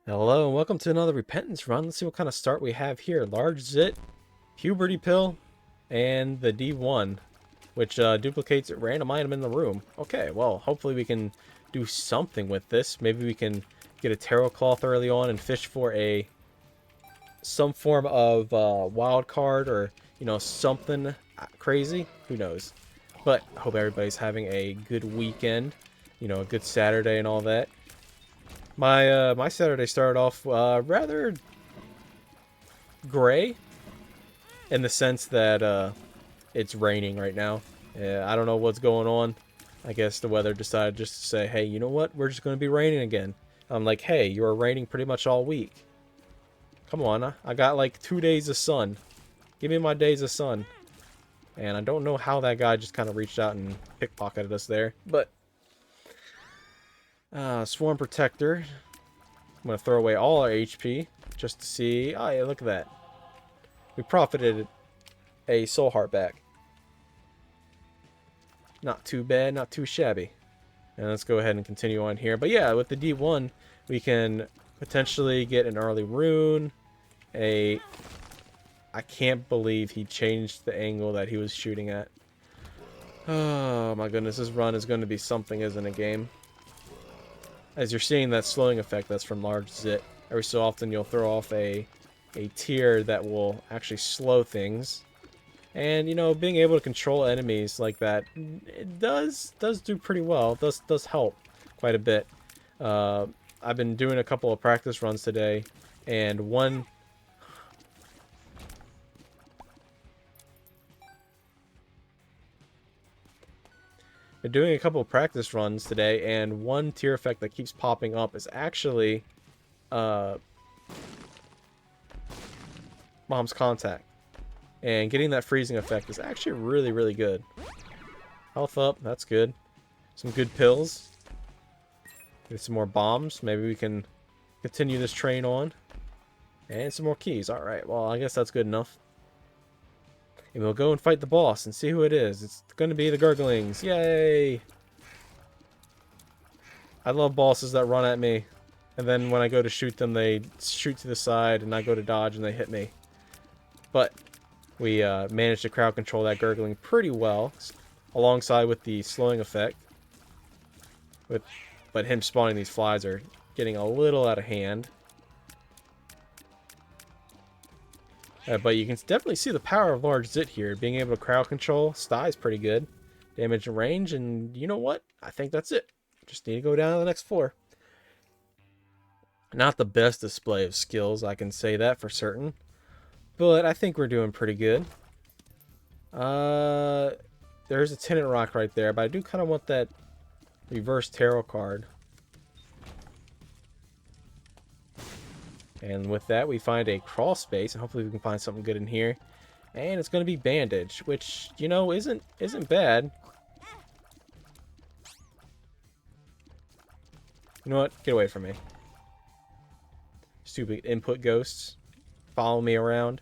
Hello and welcome to another repentance run. Let's see what kind of start we have here. Large Zit, Puberty Pill, and the D1, which duplicates a random item in the room. Okay, well, hopefully we can do something with this. Maybe we can get a tarot cloth early on and fish for some form of wild card or, something crazy. Who knows? But I hope everybody's having a good weekend, a good Saturday and all that. My Saturday started off rather gray in the sense that it's raining right now. I don't know what's going on. I guess the weather decided just to say, hey, you know what? We're just going to be raining again. I'm like, hey, you were raining pretty much all week. Come on, I got like 2 days of sun. Give me my days of sun. And I don't know how that guy just kind of reached out and pickpocketed us there. But, Swarm Protector. I'm going to throw away all our HP just to see. Oh, yeah, look at that. We profited a soul heart back. Not too bad, not too shabby. And let's go ahead and continue on here. But yeah, with the D1, we can potentially get an early rune. I can't believe he changed the angle that he was shooting at. Oh my goodness, this run is going to be something, isn't it, game? As you're seeing that slowing effect that's from Large Zit. Every so often you'll throw off a tier that will actually slow things. And, being able to control enemies like that, it does do pretty well. It does help quite a bit. I've been doing a couple of practice runs today, and one... Been doing a couple of practice runs today, and one tier effect that keeps popping up is actually Mom's Contact. And getting that freezing effect is actually really, really good. Health up, that's good. Some good pills. Get some more bombs. Maybe we can continue this train on. And some more keys. Alright, well, I guess that's good enough. And we'll go and fight the boss and see who it is. It's going to be the Gurglings. Yay! I love bosses that run at me. And then when I go to shoot them, they shoot to the side, and I go to dodge and they hit me. But we managed to crowd control that Gurgling pretty well, alongside with the slowing effect. But him spawning these flies are getting a little out of hand. But you can definitely see the power of Large Zit here. Being able to crowd control, Sty is pretty good. Damage and range, and you know what? I think that's it. Just need to go down to the next floor. Not the best display of skills, I can say that for certain. But I think we're doing pretty good. There's a Tenant Rock right there, but I do kind of want that reverse tarot card. And with that, we find a crawl space, and hopefully we can find something good in here. And it's going to be bandage, which, isn't bad. You know what? Get away from me. Stupid input ghosts. Follow me around.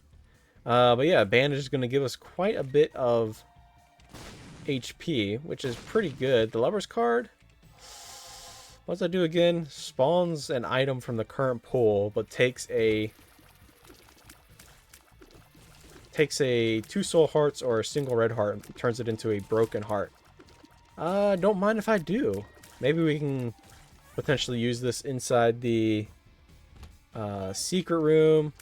But yeah, bandage is going to give us quite a bit of HP, which is pretty good. The Lover's card... What does that do again? Spawns an item from the current pool, but takes a 2 soul hearts or a single red heart and turns it into a broken heart. Don't mind if I do. Maybe we can potentially use this inside the secret room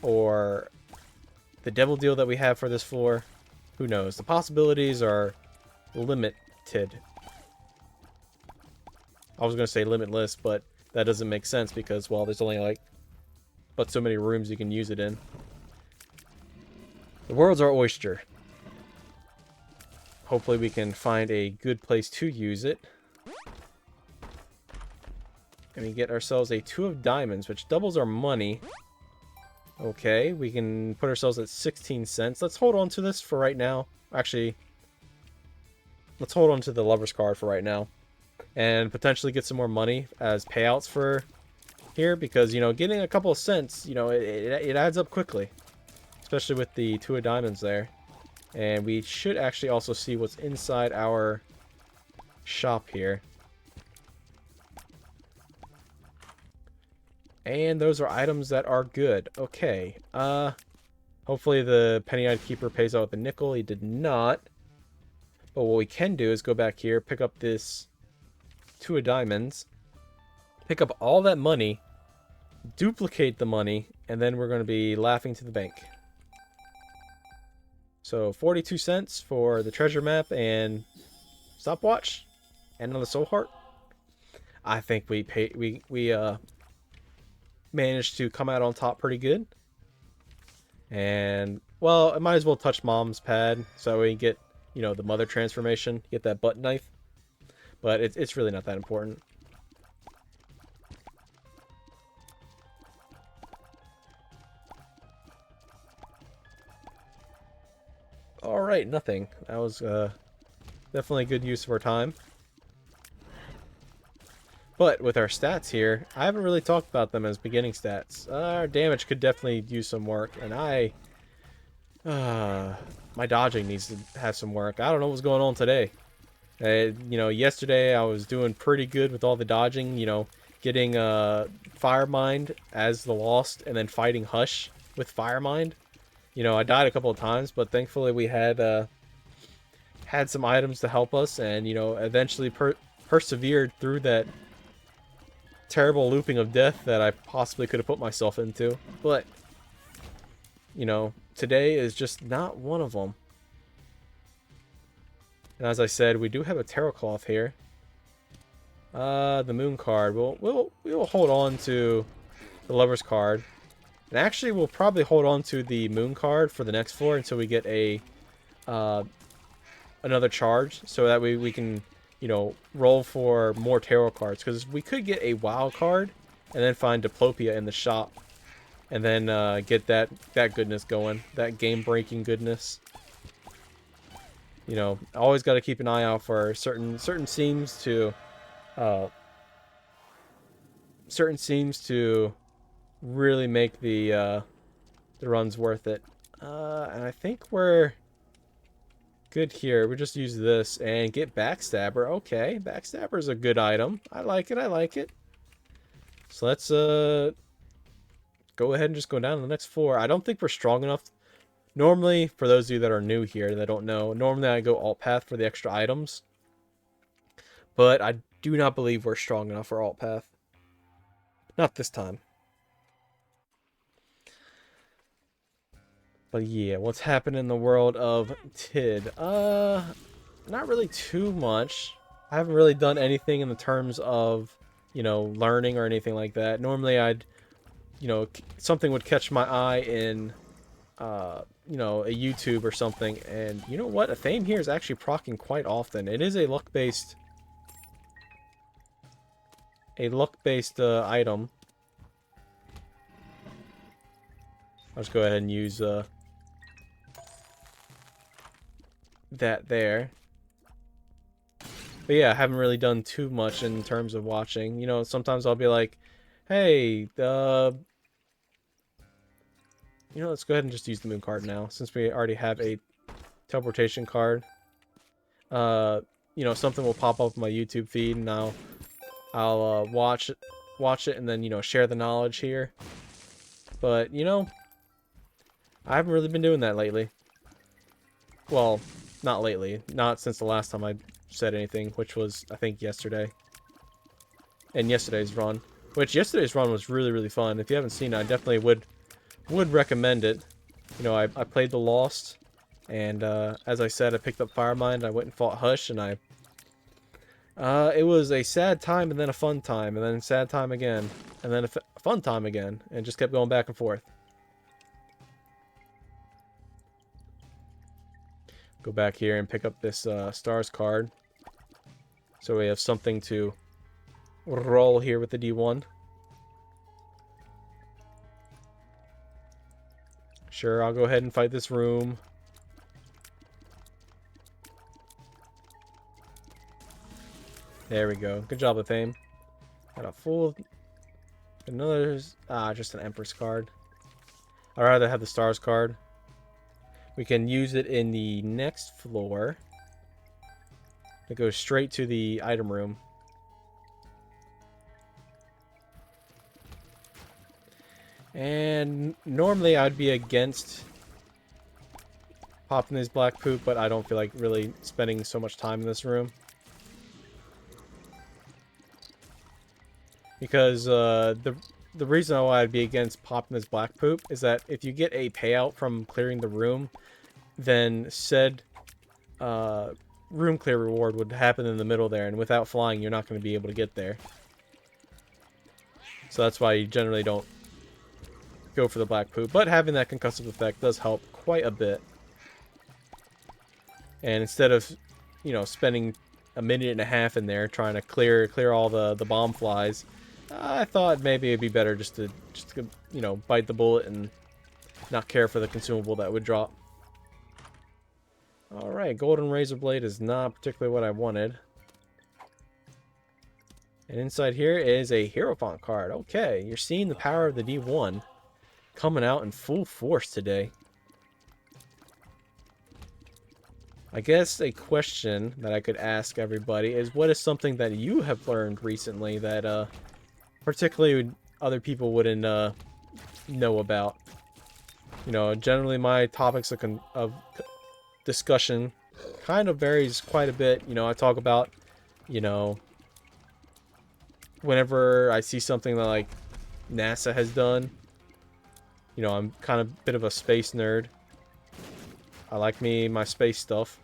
or the devil deal that we have for this floor. Who knows? The possibilities are limited. I was going to say limitless, but that doesn't make sense because, well, there's only but so many rooms you can use it in. The world's our oyster. Hopefully we can find a good place to use it. And we get ourselves a 2 of diamonds, which doubles our money. Okay, we can put ourselves at 16 cents. Let's hold on to this for right now. Actually, let's hold on to the Lover's card for right now. And potentially get some more money as payouts for here, because getting a couple of cents, it adds up quickly, especially with the 2 of diamonds there. And we should actually also see what's inside our shop here. And those are items that are good. Okay. Hopefully the Penny-Eyed Keeper pays out with a nickel. He did not. But what we can do is go back here, pick up this 2 of diamonds, pick up all that money, duplicate the money, and then we're going to be laughing to the bank. So 42 cents for the treasure map and stopwatch and another soul heart. I think we managed to come out on top pretty good. And well, I might as well touch mom's pad so we can get, you know, the mother transformation, get that butt knife. But it's really not that important. Alright, nothing. That was definitely a good use of our time. But with our stats here, I haven't really talked about them as beginning stats. Our damage could definitely use some work, and my dodging needs to have some work. I don't know what's going on today. You know, yesterday I was doing pretty good with all the dodging, you know, getting Fire Mind as the Lost, and then fighting Hush with Fire Mind. You know, I died a couple of times, but thankfully we had some items to help us, and, you know, eventually persevered through that terrible looping of death that I possibly could have put myself into. But, you know, today is just not one of them. And as I said, we do have a tarot cloth here. The moon card. We'll hold on to the lover's card. And actually, we'll probably hold on to the moon card for the next floor until we get a another charge, so that way we can, you know, roll for more tarot cards. Because we could get a wild card and then find Diplopia in the shop, and then get that goodness going, that game-breaking goodness. You know, always got to keep an eye out for certain seams to really make the runs worth it. And I think we're good here. We just use this and get Backstabber. Okay, Backstabber is a good item. I like it. I like it. So let's go ahead and just go down to the next floor. I don't think we're strong enough. Normally, for those of you that are new here that don't know, normally I go alt path for the extra items. But I do not believe we're strong enough for alt path. Not this time. But yeah, what's happened in the world of Tid? Not really too much. I haven't really done anything in the terms of, you know, learning or anything like that. Normally I'd, you know, something would catch my eye in, you know, a YouTube or something. And you know what? A Thame here is actually proccing quite often. It is a luck-based item. I'll just go ahead and use that there. But yeah, I haven't really done too much in terms of watching. You know, sometimes I'll be like, hey, you know, let's go ahead and just use the moon card now, since we already have a teleportation card. You know, something will pop up on my YouTube feed, and I'll watch it, and then, you know, share the knowledge here. But, you know, I haven't really been doing that lately. Well, not lately. Not since the last time I said anything, which was, I think, yesterday. And yesterday's run. Which, yesterday's run was really, really fun. If you haven't seen it, I definitely would recommend it. You know, I played the Lost, and as I said, I picked up Firemind, I went and fought Hush, and it was a sad time, and then a fun time, and then a sad time again, and then a fun time again, and just kept going back and forth. Go back here and pick up this Stars card, so we have something to roll here with the D1. Sure, I'll go ahead and fight this room. There we go. Good job with aim. Got a full... Another... just an Empress card. I'd rather have the Stars card. We can use it in the next floor. It goes straight to the item room. And normally I'd be against popping this black poop, but I don't feel like really spending so much time in this room. Because the reason why I'd be against popping this black poop is that if you get a payout from clearing the room, then said room clear reward would happen in the middle there, and without flying, you're not going to be able to get there. So that's why you generally don't go for the black poop. But having that concussive effect does help quite a bit. And instead of, you know, spending a minute and a half in there trying to clear all the bomb flies, I thought maybe it'd be better just to you know, bite the bullet and not care for the consumable that would drop. Alright, golden razor blade is not particularly what I wanted. And inside here is a Hierophant card. Okay, you're seeing the power of the D1 coming out in full force today. I guess a question that I could ask everybody is, what is something that you have learned recently that particularly other people wouldn't know about? You know, generally my topics of discussion kind of varies quite a bit. You know, I talk about, you know, whenever I see something that like NASA has done. You know, I'm kind of a bit of a space nerd. I like my space stuff.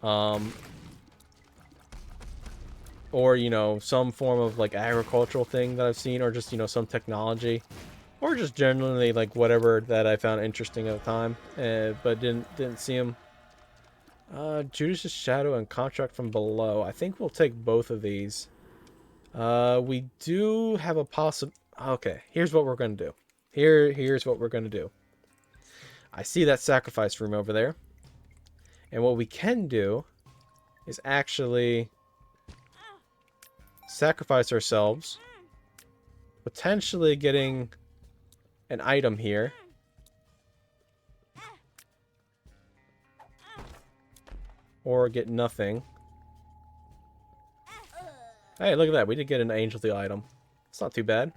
Or, you know, some form of like agricultural thing that I've seen, or just, you know, some technology, or just generally like whatever that I found interesting at the time, but didn't see them. Judas's Shadow and Contract from Below. I think we'll take both of these. We do have a Okay, here's what we're gonna do. Here's what we're gonna do. I see that sacrifice room over there. And what we can do is actually sacrifice ourselves, potentially getting an item here. Or get nothing. Hey, look at that. We did get an Angel's item. It's not too bad.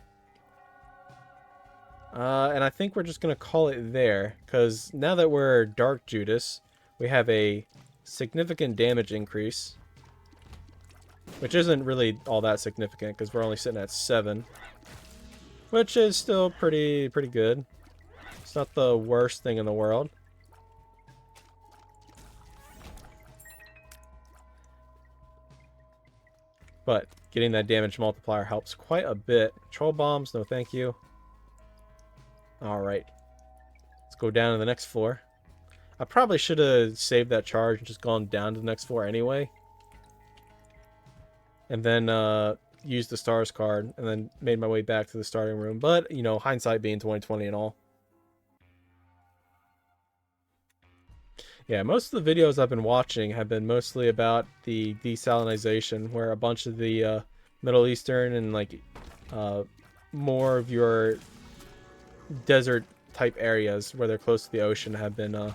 And I think we're just going to call it there, because now that we're Dark Judas, we have a significant damage increase, which isn't really all that significant because we're only sitting at 7, which is still pretty good. It's not the worst thing in the world. But getting that damage multiplier helps quite a bit. Troll bombs, no thank you. Alright. Let's go down to the next floor. I probably should have saved that charge and just gone down to the next floor anyway. And then used the stars card and then made my way back to the starting room. But, you know, hindsight being 2020 and all. Yeah, most of the videos I've been watching have been mostly about the desalinization, where a bunch of the Middle Eastern and like more of your desert type areas where they're close to the ocean have been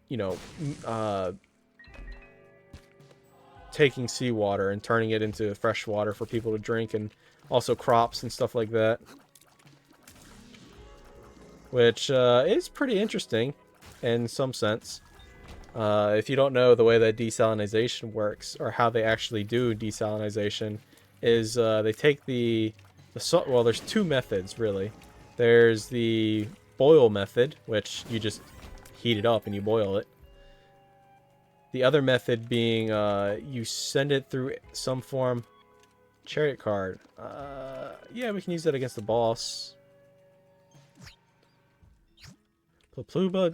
you know, taking seawater and turning it into fresh water for people to drink, and also crops and stuff like that. Which is pretty interesting in some sense. If you don't know the way that desalinization works, or how they actually do desalinization, is they take the salt. Well, there's two methods really. There's the boil method, which you just heat it up and you boil it. The other method being you send it through some form. Chariot card. Yeah, we can use that against the boss. Papula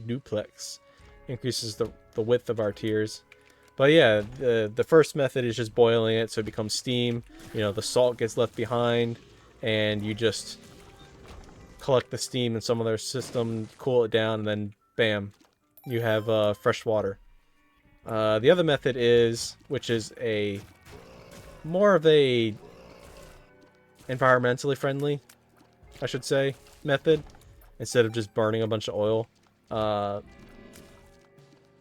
duplex increases the width of our tiers. But yeah, the first method is just boiling it so it becomes steam. You know, the salt gets left behind, and you just collect the steam in some other system, cool it down, and then bam, you have fresh water. The other method is, which is a more of a environmentally friendly, I should say, method. Instead of just burning a bunch of oil,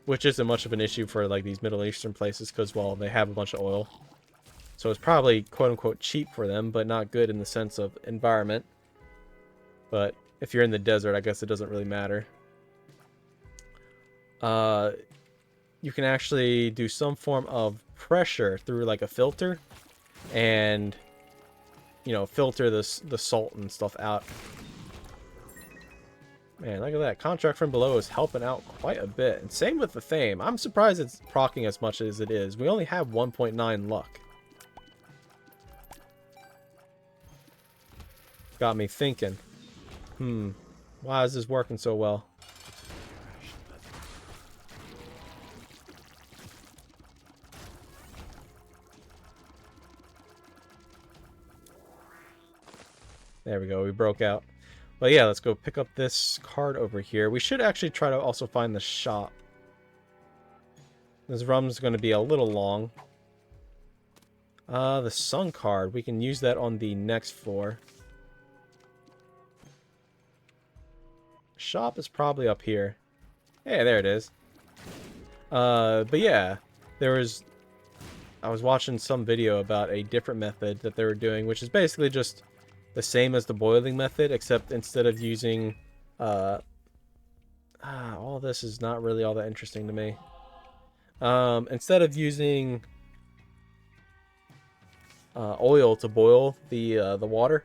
which isn't much of an issue for like these Middle Eastern places because, well, they have a bunch of oil. So it's probably quote-unquote cheap for them, but not good in the sense of environment. But if you're in the desert, I guess it doesn't really matter. You can actually do some form of pressure through like a filter and, you know, filter the salt and stuff out. Man, look at that. Contract from below is helping out quite a bit. And same with the Fame. I'm surprised it's proccing as much as it is. We only have 1.9 luck. Got me thinking. Why is this working so well? There we go. We broke out. But yeah, let's go pick up this card over here. We should actually try to also find the shop. This rum's going to be a little long. The sun card. We can use that on the next floor. Shop is probably up here. Hey, there it is. But yeah, I was watching some video about a different method that they were doing, which is basically just the same as the boiling method, except instead of using, all this is not really all that interesting to me. Instead of using oil to boil the water,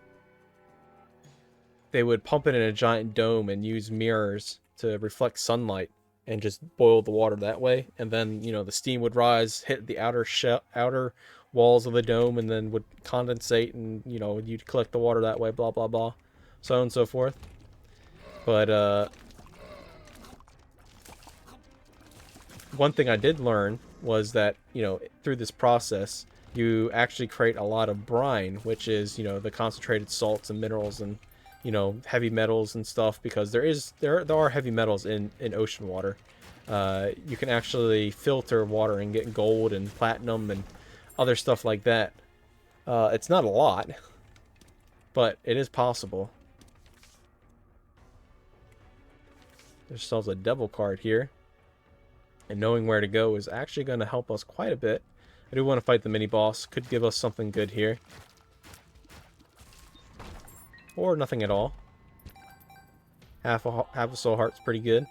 they would pump it in a giant dome and use mirrors to reflect sunlight and just boil the water that way. And then, you know, the steam would rise, hit the outer walls of the dome, and then would condensate, and, you know, you'd collect the water that way, blah, blah, blah, so on and so forth. But, one thing I did learn was that, you know, through this process, you actually create a lot of brine, which is, you know, the concentrated salts and minerals and, you know, heavy metals and stuff, because there are heavy metals in ocean water. You can actually filter water and get gold and platinum and other stuff like that. It's not a lot, but it is possible. There's ourselves a devil card here. And knowing where to go is actually going to help us quite a bit. I do want to fight the mini-boss. Could give us something good here. Or nothing at all. Half a soul heart's pretty good.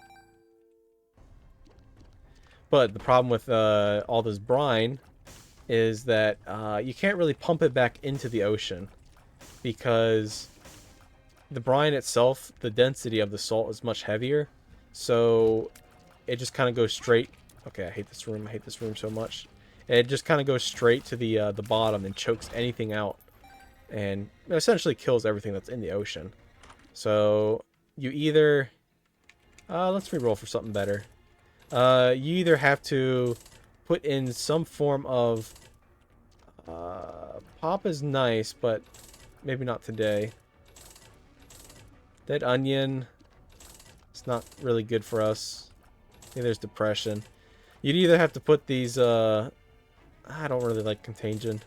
But the problem with all this brine is that you can't really pump it back into the ocean, because the brine itself, the density of the salt is much heavier, so it just kind of goes straight. Okay, I hate this room. I hate this room so much. It just kind of goes straight to the bottom and chokes anything out, and essentially kills everything that's in the ocean. So you either let's reroll for something better. You either have to put in some form of pop is nice, but maybe not today. Dead onion, it's not really good for us. Maybe there's depression. You'd either have to put these I don't really like contagion.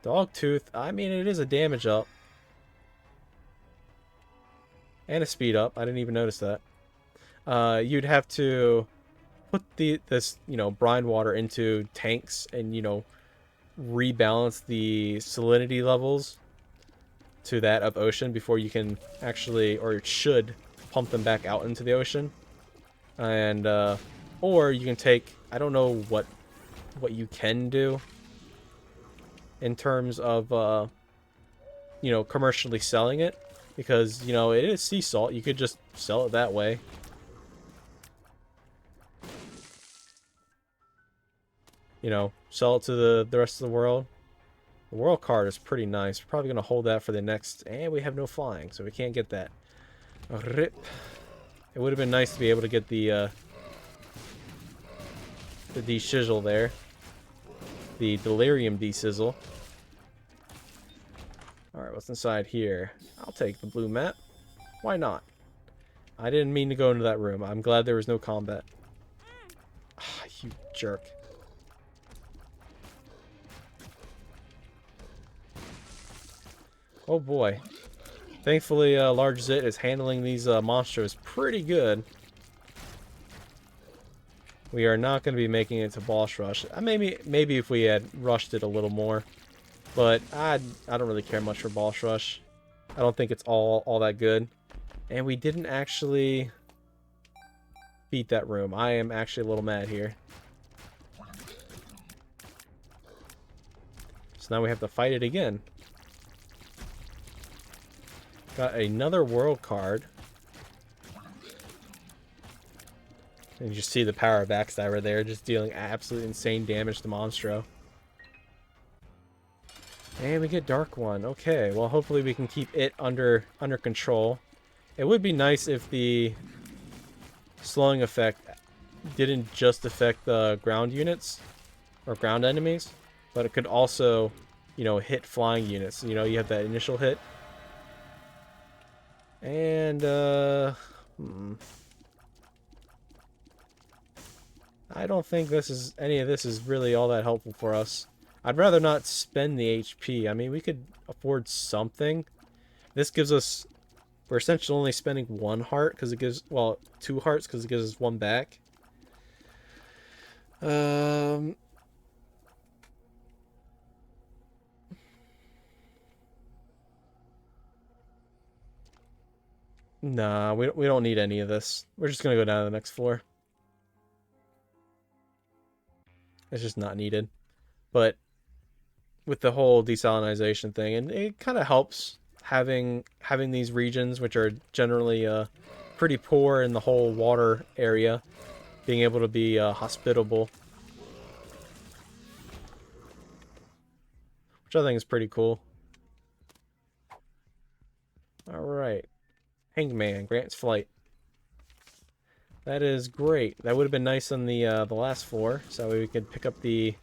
Dog tooth, I mean, it is a damage up and a speed up. I didn't even notice that. You'd have to put this, you know, brine water into tanks and, you know, rebalance the salinity levels to that of ocean before you can actually, or should, pump them back out into the ocean. And or you can take, I don't know what you can do in terms of you know, commercially selling it, because, you know, it is sea salt. You could just sell it that way. You know, sell it to the rest of the world. The world card is pretty nice. We're probably going to hold that for the next... And we have no flying, so we can't get that. Rip. It would have been nice to be able to get the de-shizzle there. The delirium de-sizzle. Alright, what's inside here? I'll take the blue map. Why not? I didn't mean to go into that room. I'm glad there was no combat. Ah, you jerk. Oh boy. Thankfully, Large Zit is handling these monsters pretty good. We are not going to be making it to boss rush. Maybe if we had rushed it a little more. But I don't really care much for boss rush. I don't think it's all that good. And we didn't actually beat that room. I am actually a little mad here. So now we have to fight it again. Got another world card. And you just see the power of Backstabber there, just dealing absolutely insane damage to Monstro. And we get Dark One. Okay, well hopefully we can keep it under control. It would be nice if the slowing effect didn't just affect the ground units or ground enemies, but it could also, you know, hit flying units. You know, you have that initial hit. And I don't think any of this is really all that helpful for us. I'd rather not spend the HP. I mean, we could afford something. This gives us... We're essentially only spending 1 heart because it gives... Well, 2 hearts because it gives us 1 back. Nah, we don't need any of this. We're just going to go down to the next floor. It's just not needed. But with the whole desalinization thing, and it kind of helps having these regions, which are generally pretty poor in the whole water area, being able to be hospitable, which I think is pretty cool. All right, Hangman grants flight. That is great. That would have been nice on the last floor, so we could pick up the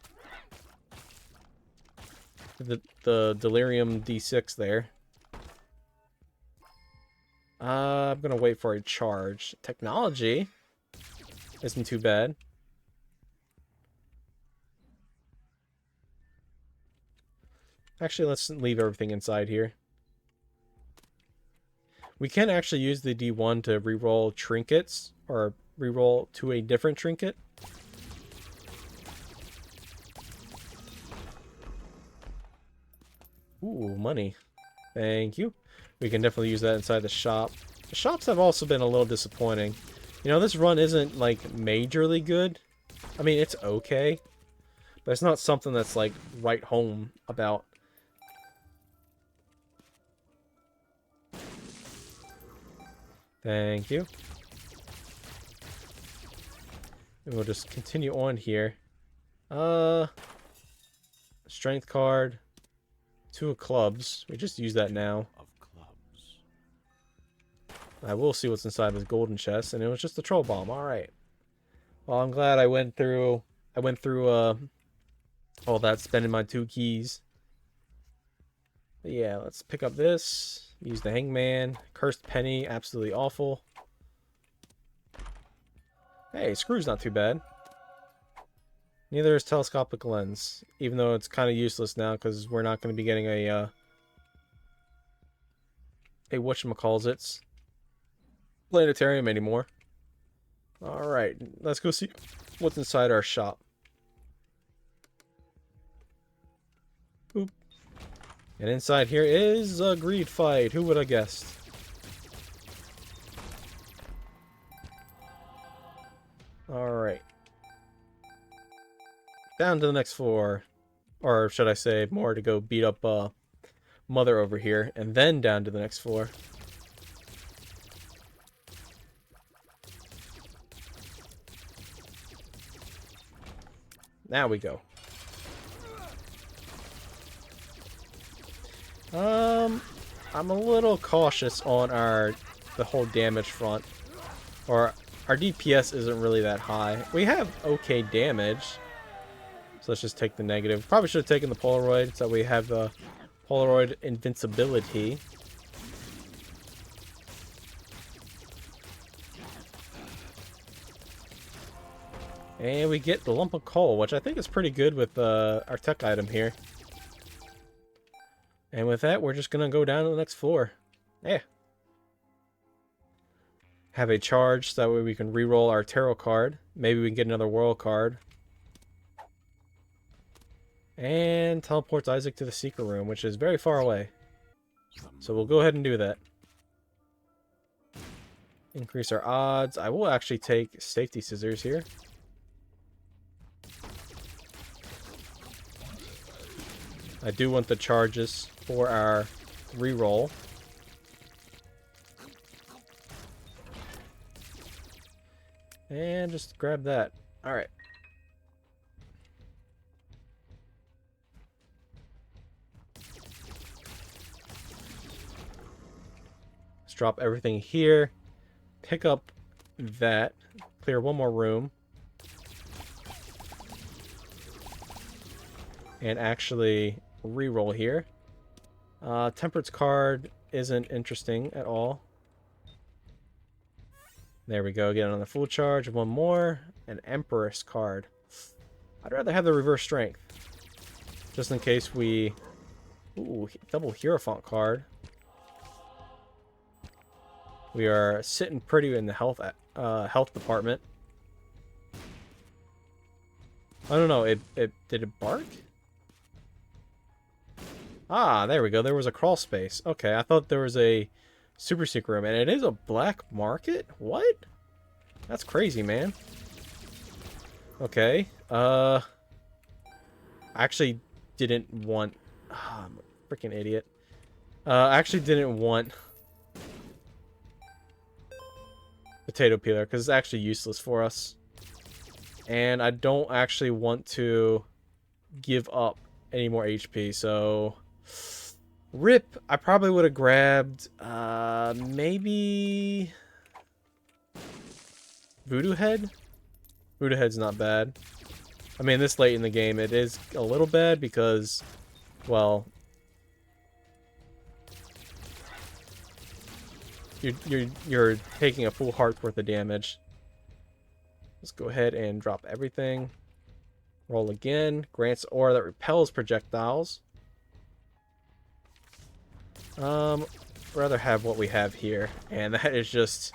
Delirium D6 there. I'm gonna wait for a charge. Technology isn't too bad. Actually, let's leave everything inside here. We can actually use the D1 to reroll trinkets, or reroll to a different trinket. Ooh, money. Thank you. We can definitely use that inside the shop. The shops have also been a little disappointing. You know, this run isn't, like, majorly good. I mean, it's okay. But it's not something that's, like, right home about. Thank you. And we'll just continue on here. Strength card. 2 of clubs. We just use that now. I will see what's inside this golden chest, and it was just a troll bomb. All right. Well, I'm glad I went through all that, spending my 2 keys. But yeah, let's pick up this. Use the Hangman. Cursed Penny, absolutely awful. Hey, Screw's not too bad. Neither is Telescopic Lens, even though it's kind of useless now because we're not going to be getting a whatchamacallits Planetarium anymore. Alright, let's go see what's inside our shop. Oop. And inside here is a greed fight. Who would have guessed? Alright. Down to the next floor. Or should I say, more to go beat up Mother over here. And then down to the next floor. Now we go. I'm a little cautious on the whole damage front. Or our DPS isn't really that high. We have okay damage. So let's just take the negative. Probably should have taken the Polaroid so we have the Polaroid invincibility. And we get the lump of coal, which I think is pretty good with our tech item here. And with that, we're just going to go down to the next floor. Yeah. have a charge so that way we can re-roll our tarot card. Maybe we can get another world card. And teleports Isaac to the secret room, which is very far away. So we'll go ahead and do that. Increase our odds. I will actually take safety scissors here. I do want the charges for our re-roll. And just grab that. Alright. Let's drop everything here. Pick up that. Clear one more room. And actually re-roll here. Temperance card isn't interesting at all. There we go. Get on the full charge. One more. An Empress card. I'd rather have the reverse strength. Just in case we... Ooh, double Hierophant card. We are sitting pretty in the health department. I don't know. Did it bark? Ah, there we go. There was a crawl space. Okay, I thought there was a super secret room, and it is a black market? What? That's crazy, man. Okay. I actually didn't want... Oh, I'm a freaking idiot. I actually didn't want potato peeler, because it's actually useless for us. And I don't actually want to give up any more HP, so... Rip, I probably would have grabbed, maybe... Voodoo Head? Voodoo Head's not bad. I mean, this late in the game, it is a little bad because, well... You're taking a full heart's worth of damage. Let's go ahead and drop everything. Roll again. Grants aura that repels projectiles. Rather have what we have here, and that is just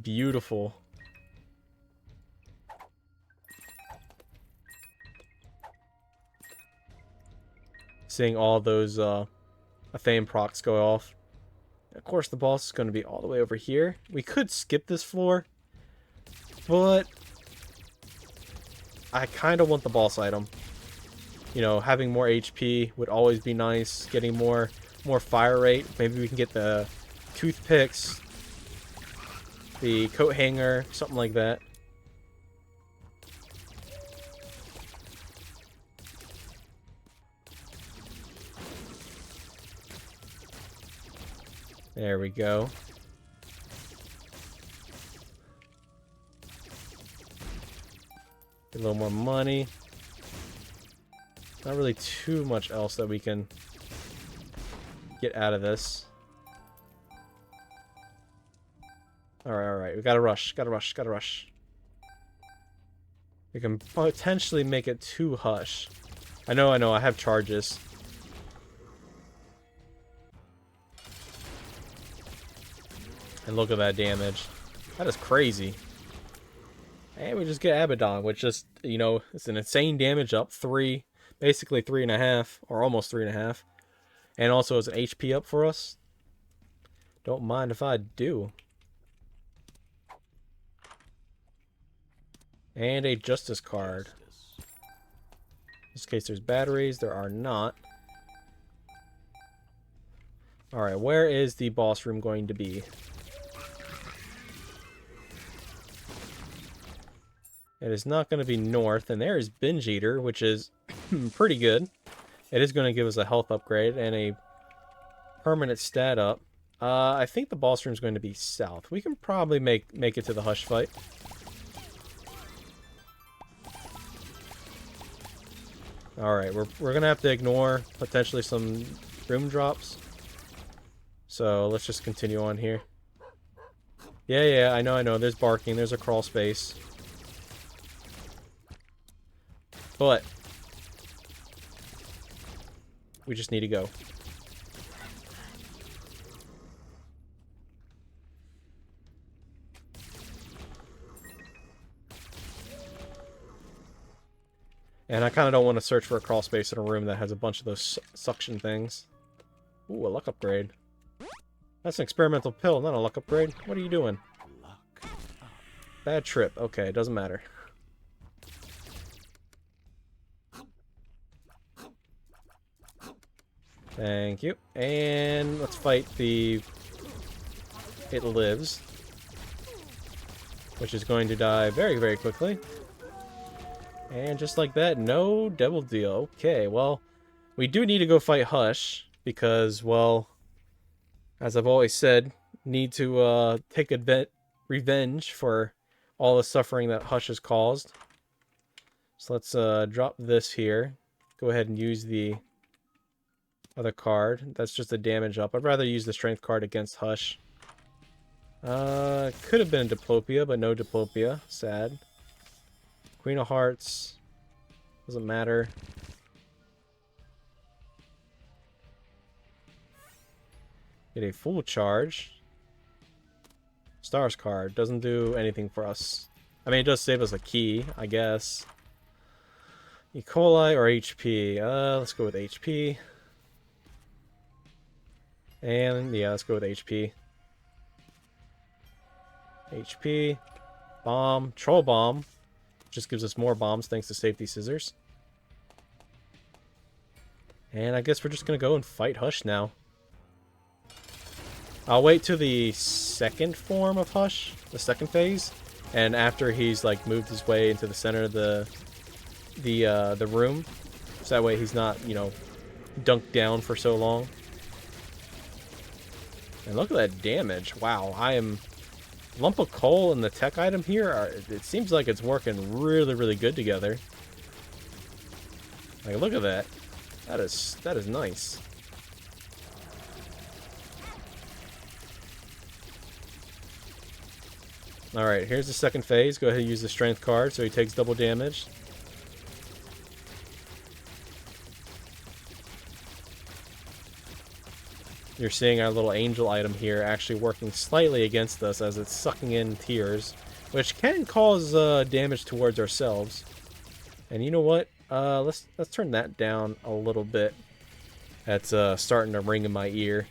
beautiful. Seeing all those Athame procs go off. Of course, the boss is going to be all the way over here. We could skip this floor, but I kind of want the boss item. You know, having more HP would always be nice. Getting more fire rate. Maybe we can get the toothpicks, the coat hanger, something like that. There we go. Get a little more money. Not really too much else that we can get out of this. Alright. We gotta rush. Gotta rush. We can potentially make it too hush. I know. I have charges. And look at that damage. That is crazy. And we just get Abaddon, which just, you know, it's an insane damage up. Basically 3.5, or almost 3.5. And also it's an HP up for us. Don't mind if I do. And a Justice card. In this case, there's batteries. There are not. Alright, where is the boss room going to be? It is not going to be north, and there is Binge Eater, which is pretty good. It is going to give us a health upgrade and a permanent stat up. I think the boss room is going to be south. We can probably make it to the Hush fight. Alright, we're going to have to ignore potentially some room drops. So let's just continue on here. Yeah, I know. There's barking. There's a crawl space. But we just need to go. And I kind of don't want to search for a crawl space in a room that has a bunch of those suction things. Ooh, a luck upgrade. That's an experimental pill, not a luck upgrade. What are you doing? Bad trip. Okay, it doesn't matter. Thank you. And let's fight the... It lives. Which is going to die very, very quickly. And just like that, no devil deal. Okay, well, we do need to go fight Hush. Because, well, as I've always said, need to take revenge for all the suffering that Hush has caused. So let's drop this here. Go ahead and use the other card. That's just a damage up. I'd rather use the strength card against Hush. Could have been Diplopia, but no Diplopia. Sad. Queen of Hearts. Doesn't matter. Get a full charge. Stars card. Doesn't do anything for us. I mean, it does save us a key, I guess. E. coli or HP? Let's go with HP. And, yeah, let's go with HP. HP. Bomb. Troll Bomb. Just gives us more bombs thanks to Safety Scissors. And I guess we're just going to go and fight Hush now. I'll wait till the second form of Hush, the second phase, and after he's like moved his way into the center of the room, so that way he's not, you know, dunked down for so long. And look at that damage! Wow, I am lump of coal and the tech item here. It seems like it's working really, really good together. Like, look at that. That is nice. Alright, here's the second phase. Go ahead and use the strength card so he takes double damage. You're seeing our little angel item here actually working slightly against us as it's sucking in tears, which can cause damage towards ourselves. And you know what? Let's turn that down a little bit. That's starting to ring in my ear.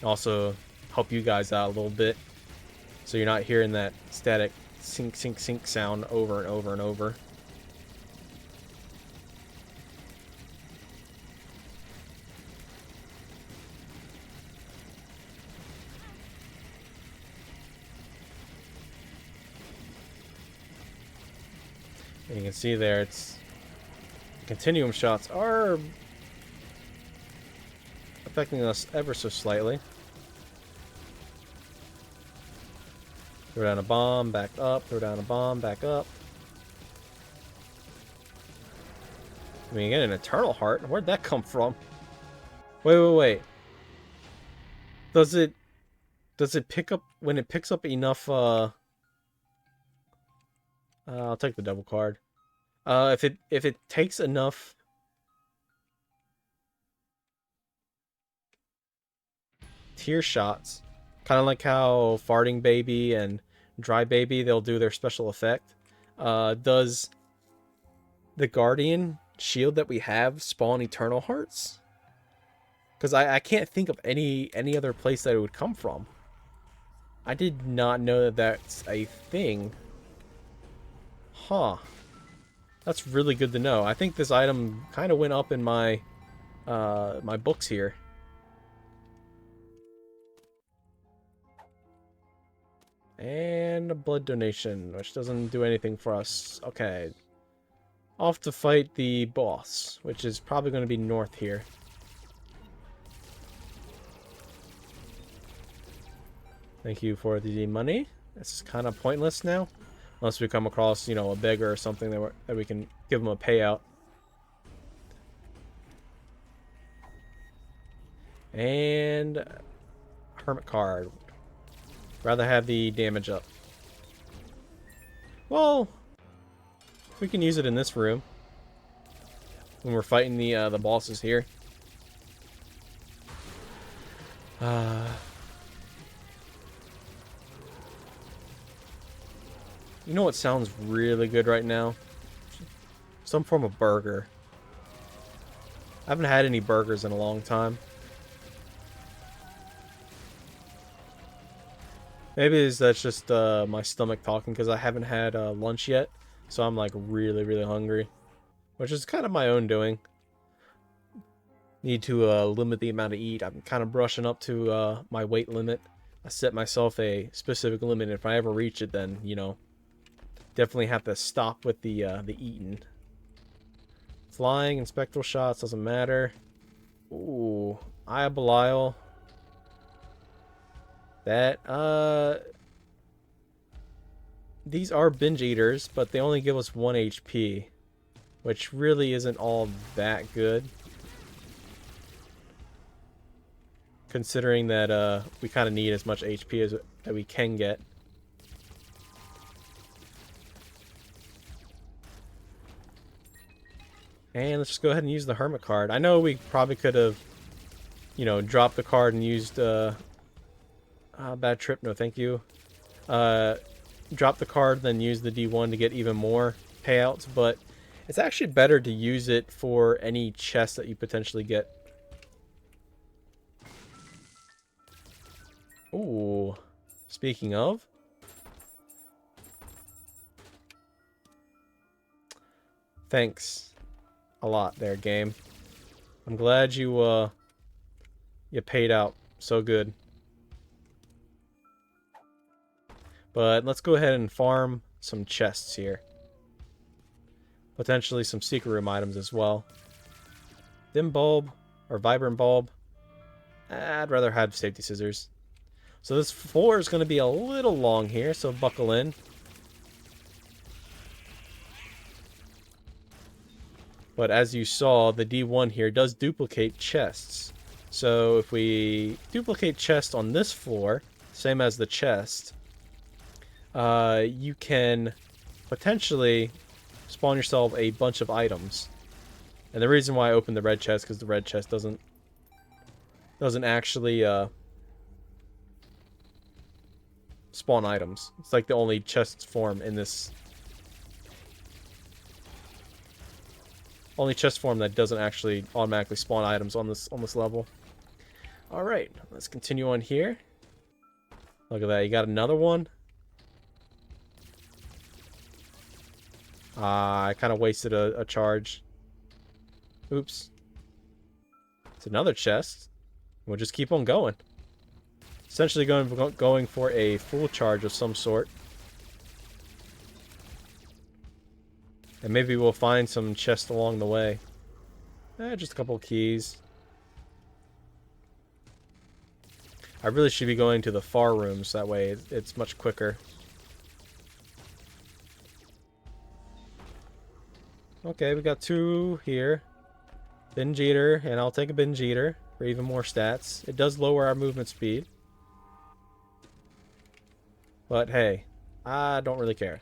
Also, help you guys out a little bit, so you're not hearing that static sink, sink, sink sound over and over and over. And you can see there, it's continuum shots are affecting us ever so slightly. Throw down a bomb, back up, throw down a bomb, back up. I mean, you get an Eternal Heart. Where'd that come from? Wait. Does it pick up when it picks up enough I'll take the double card. If it takes enough tear shots, kind of like how Farting Baby and Dry Baby, they'll do their special effect. Does the Guardian shield that we have spawn Eternal Hearts? Because I can't think of any other place that it would come from. I did not know that that's a thing. Huh. That's really good to know. I think this item kind of went up in my my books here. And a blood donation, which doesn't do anything for us. Okay. Off to fight the boss, which is probably going to be north here. Thank you for the money. This is kind of pointless now. Unless we come across, you know, a beggar or something that we can give them a payout. And Hermit card. Rather have the damage up. Well, we can use it in this room when we're fighting the bosses here. You know what sounds really good right now? Some form of burger. I haven't had any burgers in a long time. Maybe that's just my stomach talking because I haven't had lunch yet. So I'm like really, really hungry. Which is kind of my own doing. Need to limit the amount I eat. I'm kind of brushing up to my weight limit. I set myself a specific limit. If I ever reach it, then, you know, definitely have to stop with the eating. Flying and spectral shots doesn't matter. Ooh, Eye of Belial. That, these are binge eaters, but they only give us 1 HP, which really isn't all that good. Considering that, we kind of need as much HP as that we can get. And let's just go ahead and use the Hermit card. I know we probably could have, you know, dropped the card and used, bad trip, no thank you. Drop the card, then use the D1 to get even more payouts, but it's actually better to use it for any chest that you potentially get. Ooh, speaking of. Thanks a lot there, game. I'm glad you, you paid out so good. But let's go ahead and farm some chests here. Potentially some secret room items as well. Dim bulb or vibrant bulb. I'd rather have safety scissors. So this floor is going to be a little long here, so buckle in. But as you saw, the D1 here does duplicate chests. So if we duplicate chest on this floor, same as the chest, you can potentially spawn yourself a bunch of items. And the reason why I opened the red chest, because the red chest doesn't actually spawn items. It's like the only chest form in this. Only chest form that doesn't actually automatically spawn items on this level. All right, let's continue on here. Look at that, you got another one. I kind of wasted a charge. Oops. It's another chest. We'll just keep on going. Essentially going for a full charge of some sort. And maybe we'll find some chests along the way. Just a couple of keys. I really should be going to the far rooms, that way it's much quicker. Okay, we got 2 here. Binge Eater, and I'll take a Binge Eater for even more stats. It does lower our movement speed. But hey, I don't really care.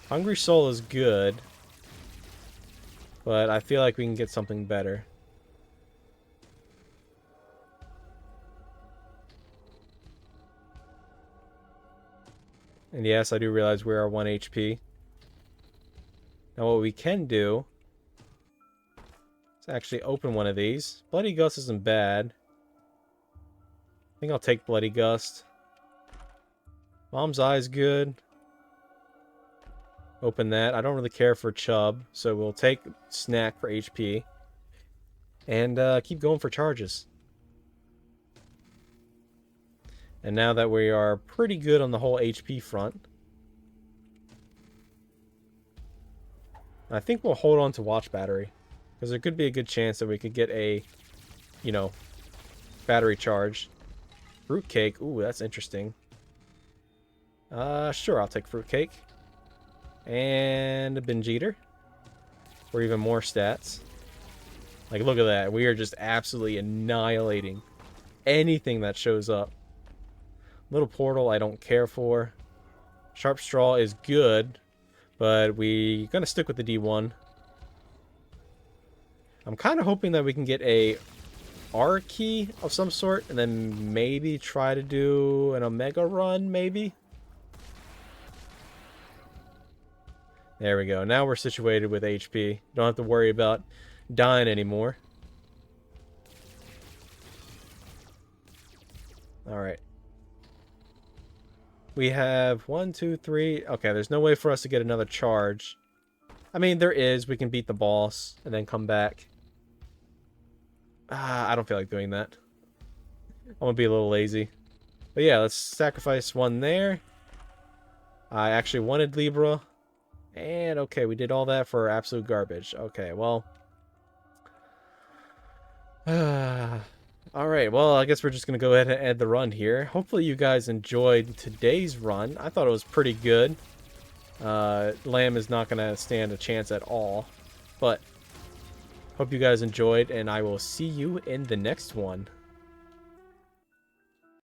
Hungry Soul is good, but I feel like we can get something better. And yes, I do realize we are 1 HP. Now what we can do is actually open one of these. Bloody Gust isn't bad. I think I'll take Bloody Gust. Mom's Eye is good. Open that. I don't really care for Chub, so we'll take Snack for HP. And keep going for charges. And now that we are pretty good on the whole HP front, I think we'll hold on to Watch Battery. Because there could be a good chance that we could get a, you know, battery charge. Fruitcake. Ooh, that's interesting. Sure, I'll take Fruitcake. And a Binge Eater. For even more stats. Like, look at that. We are just absolutely annihilating anything that shows up. Little Portal, I don't care for. Sharp Straw is good, but we're going to stick with the D1. I'm kind of hoping that we can get a R key of some sort, and then maybe try to do an Omega run, maybe? There we go. Now we're situated with HP. Don't have to worry about dying anymore. Alright. We have 1, 2, 3. Okay, there's no way for us to get another charge. I mean, there is. We can beat the boss and then come back. I don't feel like doing that. I'm gonna be a little lazy. But yeah, let's sacrifice one there. I actually wanted Libra. And okay, we did all that for absolute garbage. Okay, well. Alright, well, I guess we're just going to go ahead and end the run here. Hopefully you guys enjoyed today's run. I thought it was pretty good. Lamb is not going to stand a chance at all. But, hope you guys enjoyed, and I will see you in the next one.